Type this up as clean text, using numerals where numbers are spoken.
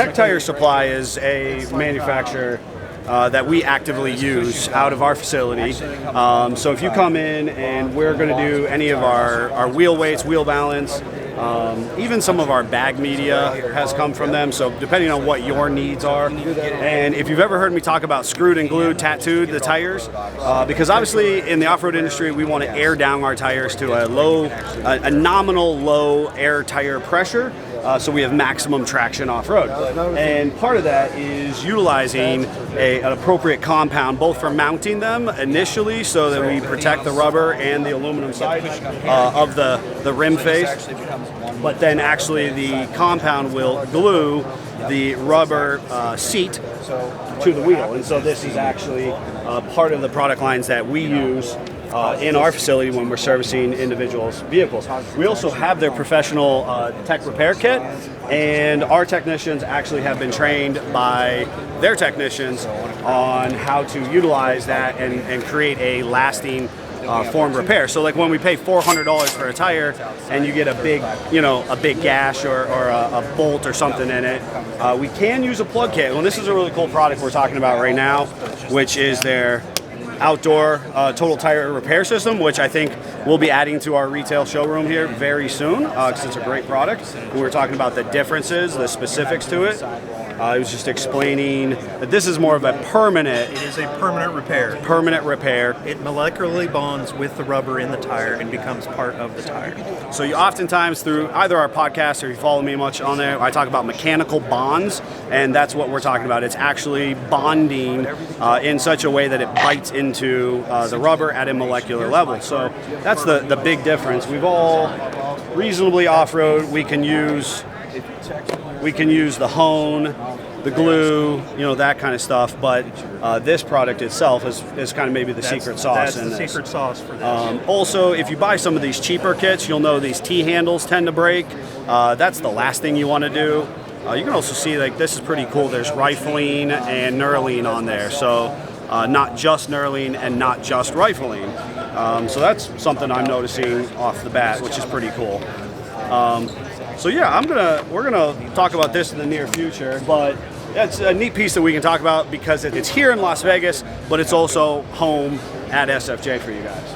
Tech Tire Supply is a manufacturer that we actively use out of our facility. So if you come in and we're going to do any of our wheel weights, wheel balance, even some of our bag media has come from them, so depending on what your needs are. And if you've ever heard me talk about screwed and glued, tattooed the tires, because obviously in the off-road industry we want to air down our tires to a nominal low air tire pressure, so we have maximum traction off-road. And part of that is utilizing an appropriate compound, both for mounting them initially so that we protect the rubber and the aluminum side of the rim face, but then actually the compound will glue the rubber seat to the wheel. And so this is actually part of the product lines that we use in our facility when we're servicing individuals' vehicles. We also have their professional tech repair kit, and our technicians actually have been trained by their technicians on how to utilize that and create a lasting form repair. So like when we pay $400 for a tire and you get a big gash or a bolt or something in it, we can use a plug kit. Well, this is a really cool product we're talking about right now, which is their outdoor total tire repair system, which I think we'll be adding to our retail showroom here very soon, because it's a great product. We were talking about the differences, the specifics to it. I was just explaining that this is more of a permanent. It is a permanent repair. Permanent repair. It molecularly bonds with the rubber in the tire and becomes part of the tire. So you oftentimes, through either our podcast or you follow me much on there, I talk about mechanical bonds, and that's what we're talking about. It's actually bonding in such a way that it bites into the rubber at a molecular level. So that's the big difference. We've all reasonably off-road. We can use the hone, the glue, that kind of stuff, but this product itself is kind of maybe the secret sauce in this. That's the secret sauce for this. Also, if you buy some of these cheaper kits, you'll know these T-handles tend to break. That's the last thing you want to do. You can also see, like, this is pretty cool. There's rifling and knurling on there, so not just knurling and not just rifling. So that's something I'm noticing off the bat, which is pretty cool. So yeah, we're gonna talk about this in the near future, but it's a neat piece that we can talk about because it's here in Las Vegas, but it's also home at SFJ for you guys.